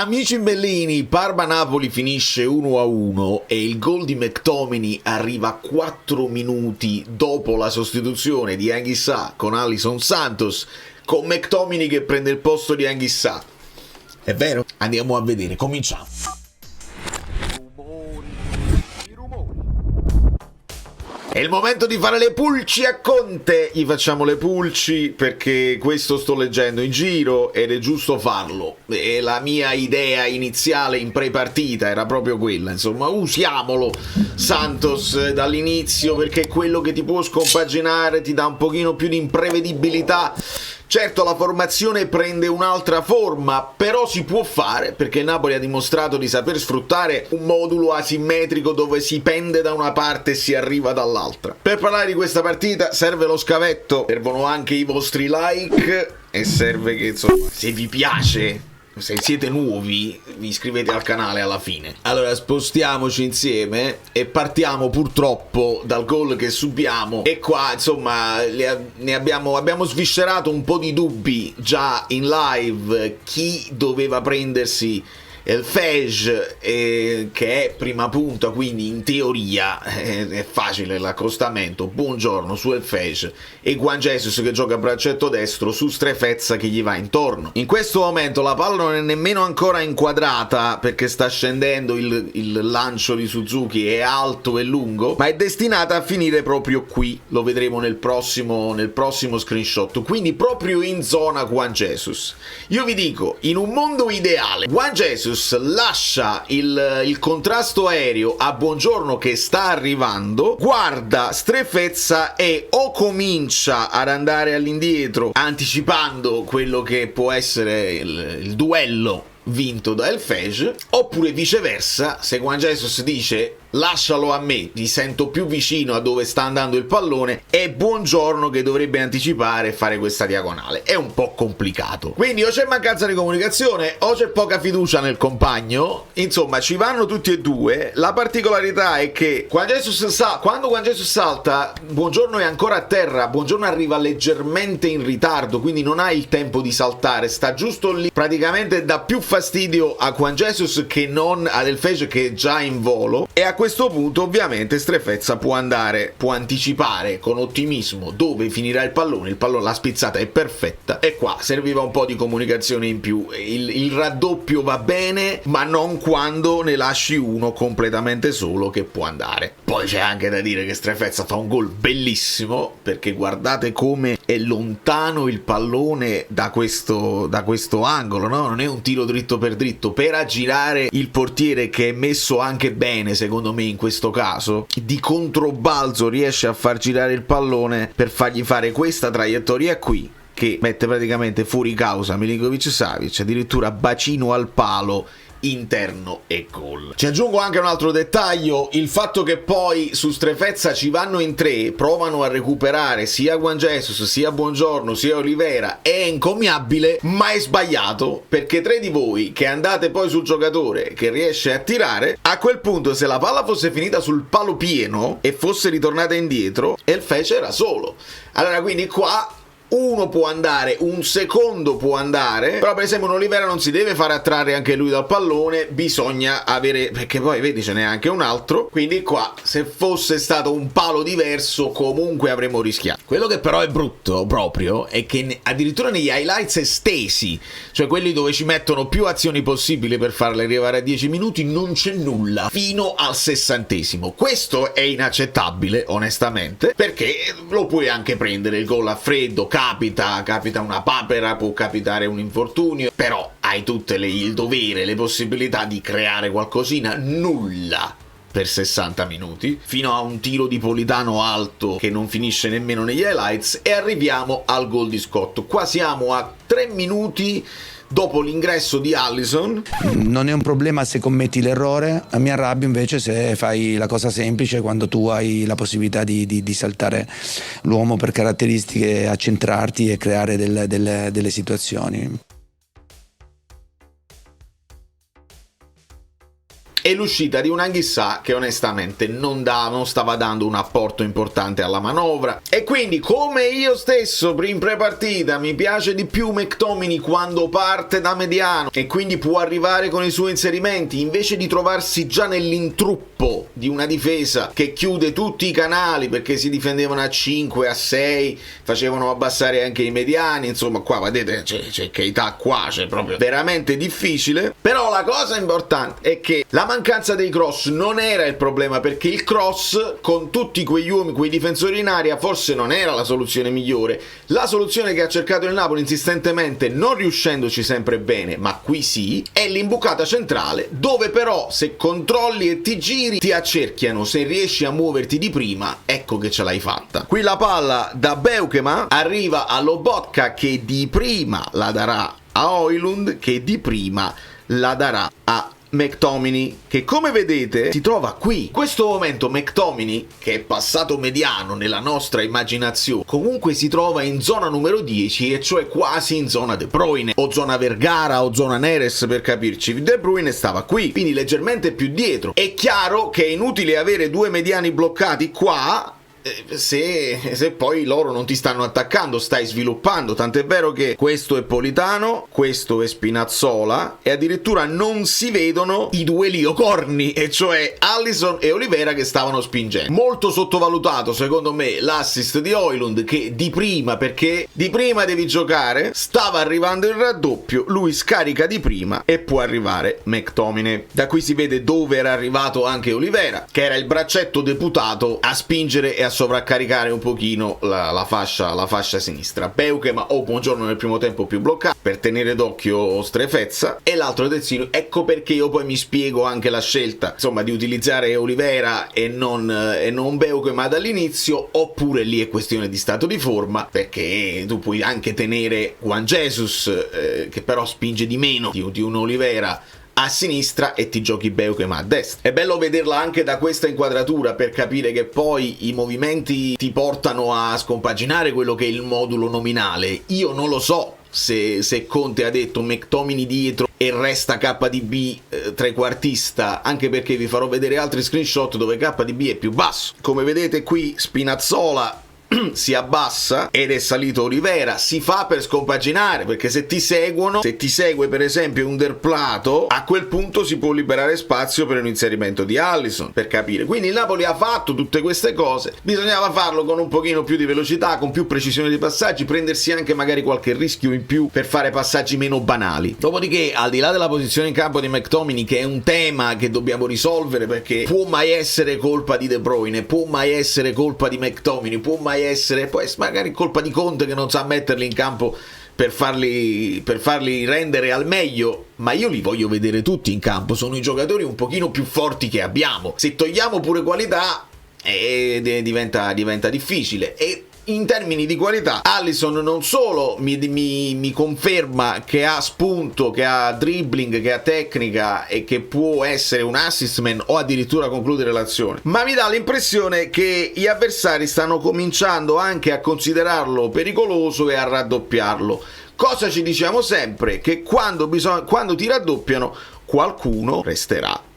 Amici bellini, Parma-Napoli finisce 1-1 e il gol di McTominay arriva 4 minuti dopo la sostituzione di Anguissa con Alisson Santos, con McTominay che prende il posto di Anguissa. È vero? Andiamo a vedere, cominciamo. È il momento di fare le pulci a Conte. Gli facciamo le pulci perché questo sto leggendo in giro ed è giusto farlo. E la mia idea iniziale in pre-partita era proprio quella. Insomma, usiamolo Santos dall'inizio perché è quello che ti può scompaginare, ti dà un pochino più di imprevedibilità. Certo, la formazione prende un'altra forma, però si può fare perché Napoli ha dimostrato di saper sfruttare un modulo asimmetrico dove si pende da una parte e si arriva dall'altra. Per parlare di questa partita serve lo scavetto, servono anche i vostri like e serve che, insomma, se vi piace, se siete nuovi, vi iscrivete al canale alla fine. Allora spostiamoci insieme e partiamo purtroppo dal gol che subiamo. E qua insomma abbiamo sviscerato un po' di dubbi già in live. Chi doveva prendersi il Fej, che è prima punta, quindi in teoria è facile l'accostamento. Buongiorno su El Fej e Juan Jesus che gioca a braccetto destro su Strefezza che gli va intorno. In questo momento la palla non è nemmeno ancora inquadrata perché sta scendendo, il lancio di Suzuki è alto e lungo, ma è destinata a finire proprio qui. Lo vedremo nel prossimo screenshot, quindi proprio in zona Juan Jesus. Io vi dico, in un mondo ideale Juan Jesus lascia il contrasto aereo a Buongiorno che sta arrivando, guarda Strefezza e o comincia ad andare all'indietro anticipando quello che può essere il duello vinto da El Fej, oppure viceversa, se Juan Jesus dice lascialo a me, mi sento più vicino a dove sta andando il pallone, è Buongiorno che dovrebbe anticipare e fare questa diagonale. È un po' complicato, quindi o c'è mancanza di comunicazione o c'è poca fiducia nel compagno. Insomma, ci vanno tutti e due. La particolarità è che quando Juan Jesus salta, Buongiorno è ancora a terra. Buongiorno arriva leggermente in ritardo, quindi non ha il tempo di saltare, sta giusto lì, praticamente dà più fastidio a Juan Jesus che non ad El Fej che è già in volo. E a questo punto ovviamente Strefezza può anticipare con ottimismo dove finirà il pallone, la spizzata è perfetta e qua serviva un po' di comunicazione in più. Il raddoppio va bene, ma non quando ne lasci uno completamente solo che può andare. Poi c'è anche da dire che Strefezza fa un gol bellissimo perché guardate come è lontano il pallone da questo angolo, no? Non è un tiro dritto per aggirare il portiere che è messo anche bene secondo me in questo caso, di controbalzo riesce a far girare il pallone per fargli fare questa traiettoria qui che mette praticamente fuori causa Milinkovic-Savic, addirittura bacino al palo interno e gol. Ci aggiungo anche un altro dettaglio, il fatto che poi su Strefezza ci vanno in tre, provano a recuperare sia Juan Jesus, sia Buongiorno, sia Olivera, è encomiabile, ma è sbagliato, perché tre di voi che andate poi sul giocatore che riesce a tirare, a quel punto se la palla fosse finita sul palo pieno e fosse ritornata indietro, El Fej era solo. Allora quindi qua uno può andare, un secondo può andare, però per esempio un Olivera non si deve fare attrarre anche lui dal pallone, bisogna avere, perché poi vedi ce n'è anche un altro, quindi qua se fosse stato un palo diverso comunque avremmo rischiato. Quello che però è brutto proprio è che addirittura negli highlights estesi, cioè quelli dove ci mettono più azioni possibili per farle arrivare a 10 minuti, non c'è nulla fino al 60°. Questo è inaccettabile onestamente, perché lo puoi anche prendere il gol a freddo, capita una papera, può capitare un infortunio, però hai tutte il dovere, le possibilità di creare qualcosina. Nulla per 60 minuti, fino a un tiro di Politano alto che non finisce nemmeno negli highlights, e arriviamo al gol di Scott. Qua siamo a 3 minuti dopo l'ingresso di Alisson. Non è un problema se commetti l'errore, mi arrabbio invece se fai la cosa semplice, quando tu hai la possibilità di saltare l'uomo per caratteristiche, accentrarti e creare delle situazioni. e l'uscita di un Anghissà che onestamente non stava dando un apporto importante alla manovra. E quindi, come io stesso in pre-partita, mi piace di più McTominay quando parte da mediano e quindi può arrivare con i suoi inserimenti, invece di trovarsi già nell'intruppo di una difesa che chiude tutti i canali, perché si difendevano a 5, a 6, facevano abbassare anche i mediani. Insomma, qua vedete c'è Keita, qua c'è proprio veramente difficile. Però la cosa importante è che la mancanza dei cross non era il problema, perché il cross con tutti quegli uomini, quei difensori in aria, forse non era la soluzione migliore. La soluzione che ha cercato il Napoli insistentemente, non riuscendoci sempre bene, ma qui sì, è l'imbucata centrale, dove però se controlli e ti giri ti accerchiano. Se riesci a muoverti di prima, ecco che ce l'hai fatta. Qui la palla da Beukema arriva a Lobotka, che di prima la darà a Højlund, che di prima la darà a McTominay, che come vedete si trova qui. In questo momento McTominay, che è passato mediano nella nostra immaginazione, comunque si trova in zona numero 10, e cioè quasi in zona De Bruyne, o zona Vergara o zona Neres per capirci. De Bruyne stava qui, quindi leggermente più dietro. È chiaro che è inutile avere due mediani bloccati qua se poi loro non ti stanno attaccando, stai sviluppando. Tant'è vero che questo è Politano, questo è Spinazzola, e addirittura non si vedono i due Liocorni, e cioè Alisson e Olivera, che stavano spingendo. Molto sottovalutato secondo me l'assist di Højlund, che di prima, perché di prima devi giocare, stava arrivando il raddoppio, lui scarica di prima e può arrivare McTominay. Da qui si vede dove era arrivato anche Olivera, che era il braccetto deputato a spingere e a sovraccaricare un pochino la fascia sinistra. Beukema o Buongiorno nel primo tempo più bloccato per tenere d'occhio Strefezza, e l'altro terzino. Ecco perché io poi mi spiego anche la scelta, insomma, di utilizzare Olivera e non Beukema dall'inizio. Oppure lì è questione di stato di forma, perché tu puoi anche tenere Juan Jesus, che però spinge di meno di un Olivera, a sinistra, e ti giochi Beukema a destra. È bello vederla anche da questa inquadratura per capire che poi i movimenti ti portano a scompaginare quello che è il modulo nominale. Io non lo so se Conte ha detto McTominay dietro e resta KDB trequartista, anche perché vi farò vedere altri screenshot dove KDB è più basso. Come vedete qui Spinazzola si abbassa ed è salito Olivera. Si fa per scompaginare, perché se ti segue per esempio un Derplato, a quel punto si può liberare spazio per un inserimento di Alisson, per capire. Quindi il Napoli ha fatto tutte queste cose, bisognava farlo con un pochino più di velocità, con più precisione dei passaggi, prendersi anche magari qualche rischio in più per fare passaggi meno banali. Dopodiché, al di là della posizione in campo di McTominay, che è un tema che dobbiamo risolvere, perché può mai essere colpa di De Bruyne, può mai essere colpa di McTominay, può mai essere poi magari colpa di Conte che non sa metterli in campo per farli rendere al meglio, ma io li voglio vedere tutti in campo. Sono i giocatori un pochino più forti che abbiamo. Se togliamo pure qualità diventa difficile. E in termini di qualità, Alisson non solo mi conferma che ha spunto, che ha dribbling, che ha tecnica e che può essere un assist man o addirittura concludere l'azione, ma mi dà l'impressione che gli avversari stanno cominciando anche a considerarlo pericoloso e a raddoppiarlo. Cosa ci diciamo sempre? Che quando ti raddoppiano, qualcuno resterà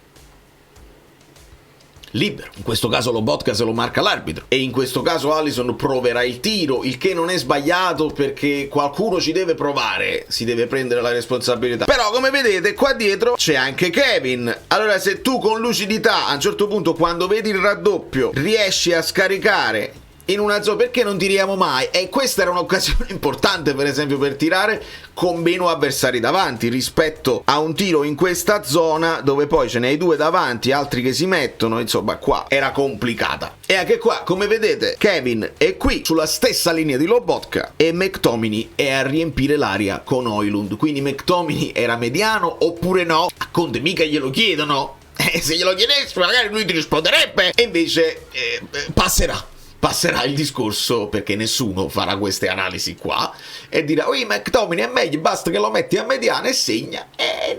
libero. In questo caso Lobotka se lo marca l'arbitro, e in questo caso Alisson proverà il tiro, il che non è sbagliato, perché qualcuno ci deve provare, si deve prendere la responsabilità. Però come vedete qua dietro c'è anche Kevin. Allora, se tu con lucidità a un certo punto, quando vedi il raddoppio, riesci a scaricare in una zona, perché non tiriamo mai? E questa era un'occasione importante, per esempio, per tirare con meno avversari davanti rispetto a un tiro in questa zona dove poi ce ne hai due davanti, altri che si mettono. Insomma, qua era complicata. E anche qua, come vedete, Kevin è qui sulla stessa linea di Lobotka e McTominay è a riempire l'aria con Højlund. Quindi McTominay era mediano oppure no? A Conte mica glielo chiedono. Se glielo chiedessi magari lui ti risponderebbe, e invece passerà il discorso, perché nessuno farà queste analisi qua e dirà oi McTominay è meglio, basta che lo metti a mediana e segna.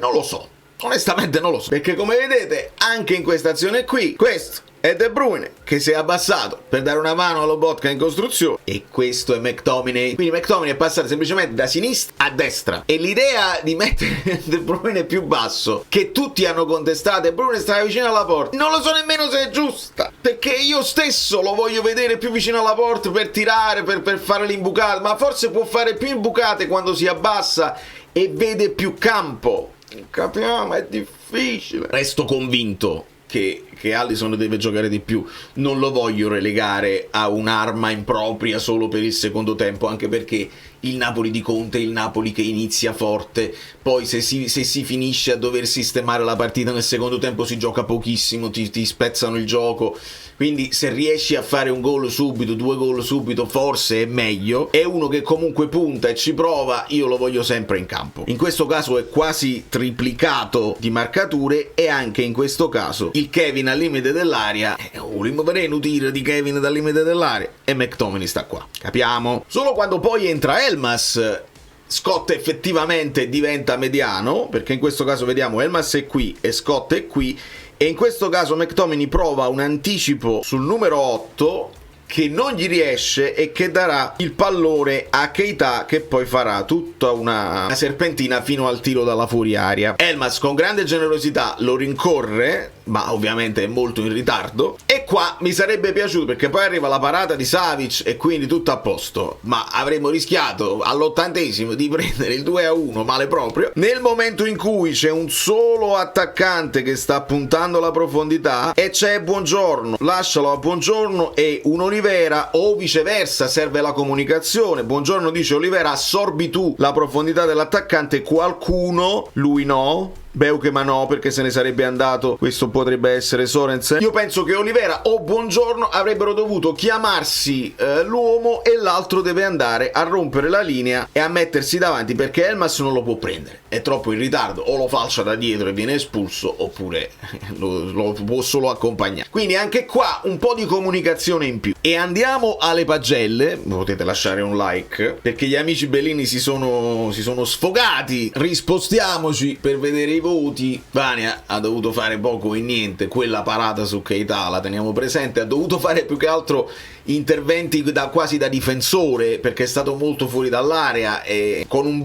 Non lo so, onestamente non lo so, perché come vedete anche in questa azione qui, questo è De Bruyne che si è abbassato per dare una mano a Lobotka in costruzione, e questo è McTominay. Quindi McTominay è passato semplicemente da sinistra a destra, e l'idea di mettere De Bruyne più basso, che tutti hanno contestato, De Bruyne stava vicino alla porta, non lo so nemmeno se è giusta, perché io stesso lo voglio vedere più vicino alla porta per tirare, per fare l'imbucata, ma forse può fare più imbucate quando si abbassa e vede più campo. Capiamo, è difficile. Resto convinto che Alisson deve giocare di più. Non lo voglio relegare a un'arma impropria solo per il secondo tempo, anche perché il Napoli di Conte è il Napoli che inizia forte, poi se si finisce a dover sistemare la partita nel secondo tempo si gioca pochissimo, ti spezzano il gioco. Quindi se riesci a fare un gol subito, 2 gol subito, forse è meglio. È uno che comunque punta e ci prova, io lo voglio sempre in campo. In questo caso è quasi triplicato di marcature, e anche in questo caso il Kevin al limite dell'area, vorrei inutile di Kevin dal limite dell'area, e McTominay sta qua. Capiamo? Solo quando poi entra Elmas, Scott effettivamente diventa mediano, perché in questo caso vediamo Elmas è qui e Scott è qui, e in questo caso McTominay prova un anticipo sul numero 8 che non gli riesce e che darà il pallone a Keita, che poi farà tutta una serpentina fino al tiro dalla fuoriaria. Elmas con grande generosità lo rincorre, ma ovviamente è molto in ritardo, e qua mi sarebbe piaciuto, perché poi arriva la parata di Savic e quindi tutto a posto, ma avremmo rischiato all'80esimo di prendere il 2-1 male proprio, nel momento in cui c'è un solo attaccante che sta puntando la profondità e c'è Buongiorno. Lascialo a Buongiorno e un Olivera, o viceversa, serve la comunicazione. Buongiorno dice Olivera assorbi tu la profondità dell'attaccante, qualcuno, lui no, Beukema no, perché se ne sarebbe andato. Questo potrebbe essere Sorensen. Io penso che Olivera o Buongiorno avrebbero dovuto chiamarsi l'uomo, e l'altro deve andare a rompere la linea e a mettersi davanti, perché Elmas non lo può prendere, è troppo in ritardo, o lo falcia da dietro e viene espulso, oppure lo può solo accompagnare. Quindi anche qua un po' di comunicazione in più. E andiamo alle pagelle. Potete lasciare un like, perché gli amici Bellini si sono sfogati. Rispostiamoci per vedere i voti. Vania ha dovuto fare poco e niente, quella parata su Keita la teniamo presente, ha dovuto fare più che altro interventi quasi da difensore, perché è stato molto fuori dall'area, e con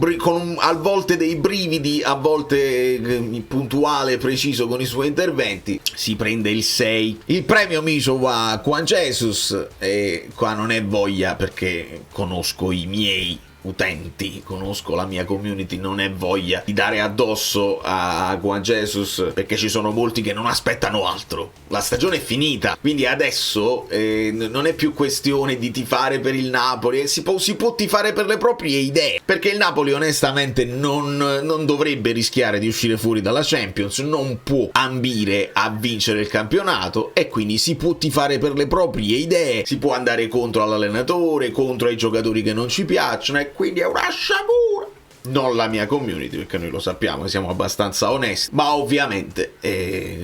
a volte dei brividi, a volte puntuale e preciso con i suoi interventi. Si prende il 6. Il premio Miso va a Juan Jesus, e qua non è voglia, perché conosco i miei utenti, conosco la mia community, non è voglia di dare addosso a Juan Jesus, perché ci sono molti che non aspettano altro. La stagione è finita, quindi adesso non è più questione di tifare per il Napoli, si può tifare per le proprie idee, perché il Napoli onestamente non dovrebbe rischiare di uscire fuori dalla Champions, non può ambire a vincere il campionato, e quindi si può tifare per le proprie idee, si può andare contro l'allenatore, contro i giocatori che non ci piacciono, e quindi è una sciagura. Non la mia community, perché noi lo sappiamo, siamo abbastanza onesti, ma ovviamente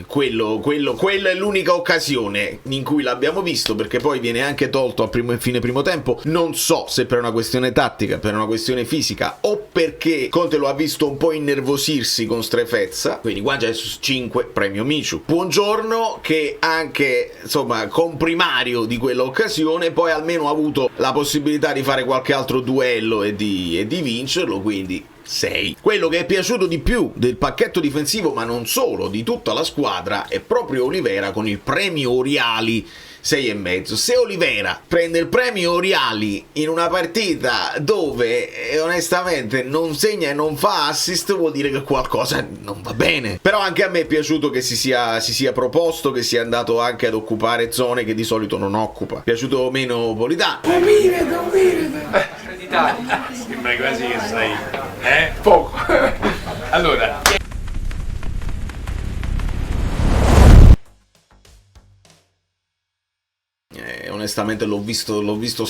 quello è l'unica occasione in cui l'abbiamo visto, perché poi viene anche tolto a fine primo tempo. Non so se per una questione tattica, per una questione fisica, o perché Conte lo ha visto un po' innervosirsi con Strefezza. Quindi Juan Jesus 5, premio Michu. Buongiorno, che anche insomma comprimario di quell'occasione, poi almeno ha avuto la possibilità di fare qualche altro duello e di vincerlo, quindi 6. Quello che è piaciuto di più del pacchetto difensivo, ma non solo, di tutta la squadra, è proprio Olivera con il premio Oriali 6,5. Se Olivera prende il premio Oriali in una partita dove onestamente non segna e non fa assist, vuol dire che qualcosa non va bene. Però anche a me è piaciuto che si sia proposto, che sia andato anche ad occupare zone che di solito non occupa. Piaciuto meno Politano. Sembra quasi che sai, poco. Allora, onestamente l'ho visto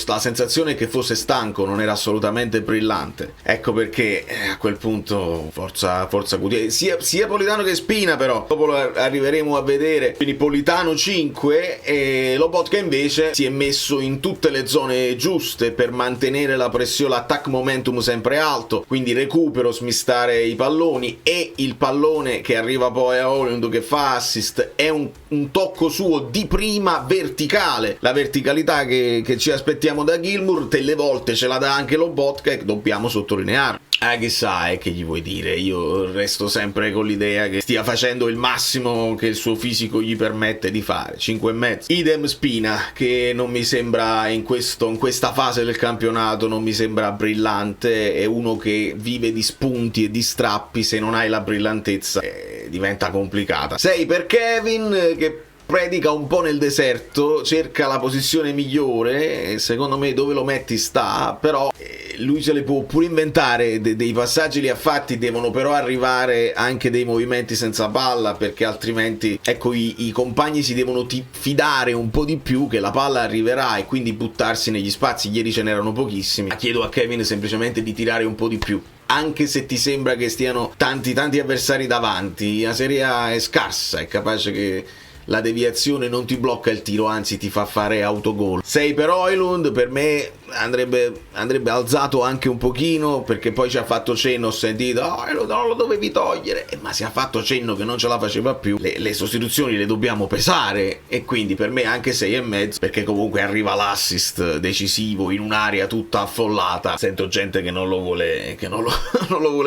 la sensazione che fosse stanco, non era assolutamente brillante. Ecco perché a quel punto forza Gutierrez, sia Politano che Spina, però dopo lo arriveremo a vedere. Quindi Politano 5 e Lobotka invece si è messo in tutte le zone giuste per mantenere la pressione, l'attack momentum sempre alto, quindi recupero, smistare i palloni, e il pallone che arriva poi a Højlund che fa assist è un tocco suo di prima verticale, la verticalità che ci aspettiamo da Gilmour delle volte ce la dà anche Lobotka e dobbiamo sottolinearlo. Chissà, che gli vuoi dire? Io resto sempre con l'idea che stia facendo il massimo che il suo fisico gli permette di fare. 5,5. Idem Spina, che non mi sembra in questa fase del campionato non mi sembra brillante, è uno che vive di spunti e di strappi, se non hai la brillantezza diventa complicata. 6 per Kevin, che predica un po' nel deserto, cerca la posizione migliore, secondo me dove lo metti sta, però lui se le può pure inventare, dei passaggi li ha fatti, devono però arrivare anche dei movimenti senza palla, perché altrimenti ecco i compagni si devono fidare un po' di più che la palla arriverà e quindi buttarsi negli spazi. Ieri ce n'erano pochissimi, ma chiedo a Kevin semplicemente di tirare un po' di più, anche se ti sembra che stiano tanti avversari davanti. La Serie A è scarsa, è capace che la deviazione non ti blocca il tiro, anzi ti fa fare autogol. 6 per Højlund, per me andrebbe alzato anche un pochino, perché poi ci ha fatto cenno, ho sentito non lo dovevi togliere, ma si è fatto cenno che non ce la faceva più. Le sostituzioni le dobbiamo pesare, e quindi per me anche 6,5, perché comunque arriva l'assist decisivo in un'area tutta affollata. Sento gente che non lo vuole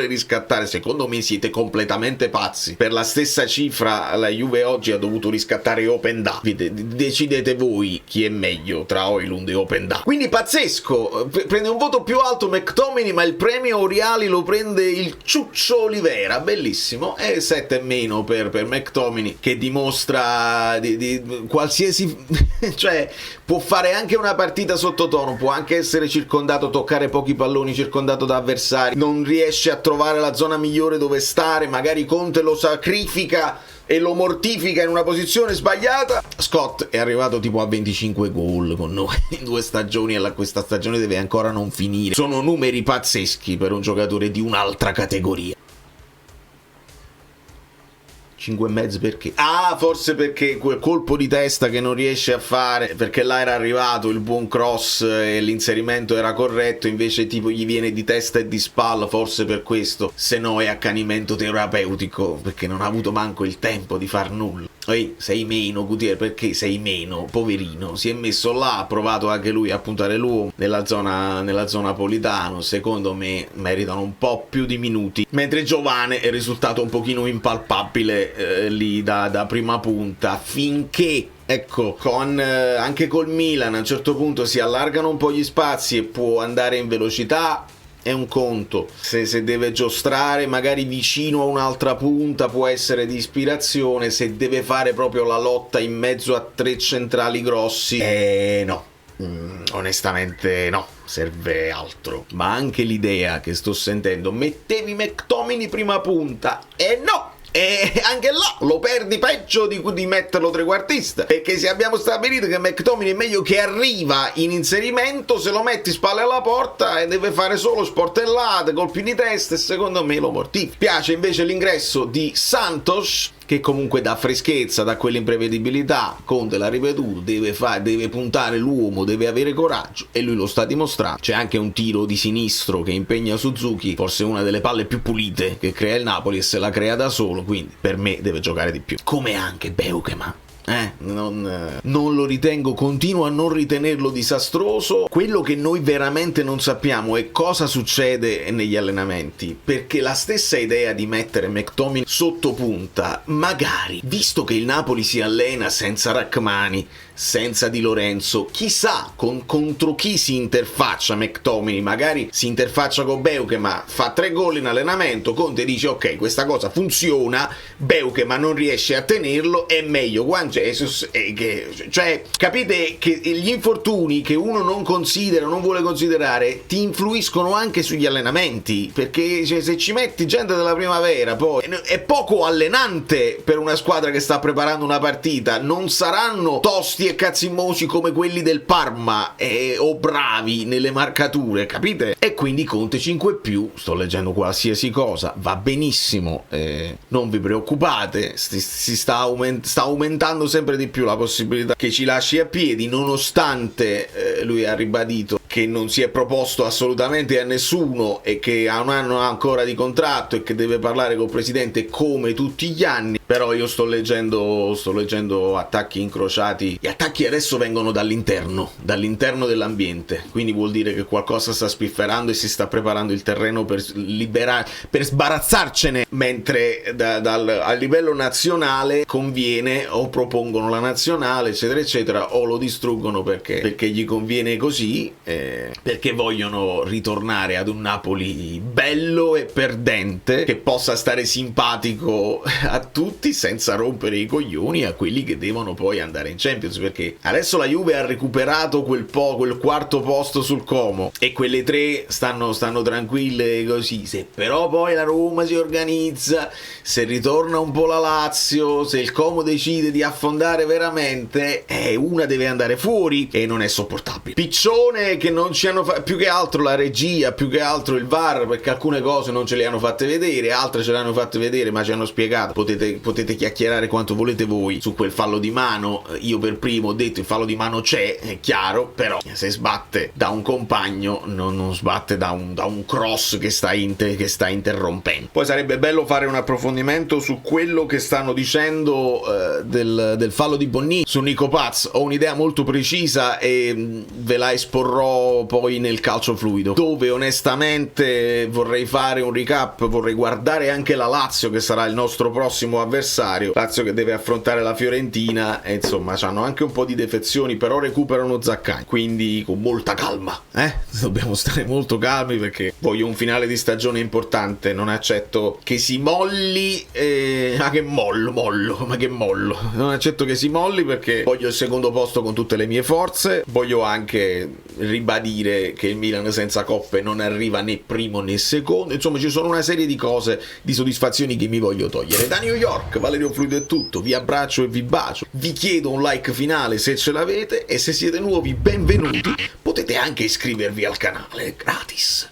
riscattare. Secondo me siete completamente pazzi. Per la stessa cifra la Juve oggi ha dovuto riscattare Openda. Decidete voi chi è meglio tra Højlund e Openda. Quindi pazzesco. Prende un voto più alto McTominay, ma il premio Oriali lo prende il Ciuccio Olivera. Bellissimo. E 7,5 per McTominay, che dimostra di qualsiasi cioè può fare anche una partita sottotono, può anche essere circondato, toccare pochi palloni, circondato da avversari, non riesce a trovare la zona migliore dove stare, magari Conte lo sacrifica e lo mortifica in una posizione sbagliata. Scott è arrivato tipo a 25 gol con noi in 2 stagioni, e questa stagione deve ancora non finire. Sono numeri pazzeschi per un giocatore di un'altra categoria. 5,5 perché? Forse perché quel colpo di testa che non riesce a fare, perché là era arrivato il buon cross e l'inserimento era corretto, invece tipo gli viene di testa e di spalla, forse per questo. Se no è accanimento terapeutico, perché non ha avuto manco il tempo di far nulla. Sei meno Gutierrez, perché sei meno? Poverino, si è messo là, ha provato anche lui a puntare l'uomo nella zona Politano. Secondo me meritano un po' più di minuti, mentre Giovane è risultato un pochino impalpabile lì da prima punta, finché ecco anche col Milan a un certo punto si allargano un po' gli spazi e può andare in velocità. È un conto, se deve giostrare magari vicino a un'altra punta può essere di ispirazione, se deve fare proprio la lotta in mezzo a 3 centrali grossi no, onestamente no, serve altro. Ma anche l'idea che sto sentendo, mettevi McTominay prima punta, no! E anche là lo perdi peggio di metterlo trequartista, perché se abbiamo stabilito che McTominay è meglio che arriva in inserimento, se lo metti spalle alla porta e deve fare solo sportellate, colpi di testa, e secondo me lo mortifica. Piace invece l'ingresso di Santos, che comunque dà freschezza, dà quell'imprevedibilità. Conte l'ha ripetuto, deve puntare l'uomo, deve avere coraggio, e lui lo sta dimostrando. C'è anche un tiro di sinistro che impegna Suzuki, forse una delle palle più pulite che crea il Napoli, e se la crea da solo, quindi per me deve giocare di più. Come anche Beukema. Non lo ritengo, continuo a non ritenerlo disastroso. Quello che noi veramente non sappiamo è cosa succede negli allenamenti, perché la stessa idea di mettere McTominay sotto punta, magari, visto che il Napoli si allena senza Rachmani, senza Di Lorenzo, chissà contro chi si interfaccia McTominay, magari si interfaccia con Beukema, fa 3 gol in allenamento, Conte dice ok, questa cosa funziona, Beukema non riesce a tenerlo, è meglio Juan Jesus, cioè capite che gli infortuni che uno non considera, non vuole considerare, ti influiscono anche sugli allenamenti, perché se ci metti gente della primavera poi è poco allenante per una squadra che sta preparando una partita, non saranno tosti e cazzimosi come quelli del Parma o bravi nelle marcature, capite? E quindi Conte 5+, sto leggendo qualsiasi cosa, va benissimo, non vi preoccupate, si sta aumentando sempre di più la possibilità che ci lasci a piedi, nonostante lui ha ribadito che non si è proposto assolutamente a nessuno e che ha un anno ancora di contratto e che deve parlare col presidente come tutti gli anni. Però io sto leggendo attacchi incrociati. Gli attacchi adesso vengono dall'interno dell'ambiente, quindi vuol dire che qualcosa sta spifferando e si sta preparando il terreno per sbarazzarcene, mentre a livello nazionale conviene, o propongono la nazionale eccetera eccetera, o lo distruggono perché gli conviene così, perché vogliono ritornare ad un Napoli bello e perdente, che possa stare simpatico a tutti senza rompere i coglioni a quelli che devono poi andare in Champions, perché adesso la Juve ha recuperato quel quarto posto sul Como e quelle tre stanno tranquille così. Se però poi la Roma si organizza, se ritorna un po' la Lazio, se il Como decide di affondare veramente, una deve andare fuori e non è sopportabile. Piccione che non ci hanno più che altro la regia, più che altro il VAR, perché alcune cose non ce le hanno fatte vedere, altre ce le hanno fatte vedere ma ci hanno spiegato. Potete chiacchierare quanto volete voi su quel fallo di mano, io per primo ho detto il fallo di mano c'è, è chiaro, però se sbatte da un compagno non sbatte da un cross che sta interrompendo. Poi sarebbe bello fare un approfondimento su quello che stanno dicendo del fallo di Bonnini su Nico Paz. Ho un'idea molto precisa e ve la esporrò poi nel calcio fluido, dove onestamente vorrei fare un recap, vorrei guardare anche la Lazio che sarà il nostro prossimo avversario, Lazio che deve affrontare la Fiorentina e insomma hanno anche un po' di defezioni, però recuperano Zaccagni, quindi con molta calma, dobbiamo stare molto calmi perché voglio un finale di stagione importante, non accetto che si molli, non accetto che si molli perché voglio il secondo posto con tutte le mie forze, voglio anche ribadire che il Milan senza coppe non arriva né primo né secondo, insomma ci sono una serie di cose, di soddisfazioni che mi voglio togliere. Da New York, Valerio Fluido è tutto, vi abbraccio e vi bacio, vi chiedo un like finale se ce l'avete e se siete nuovi benvenuti, potete anche iscrivervi al canale, gratis.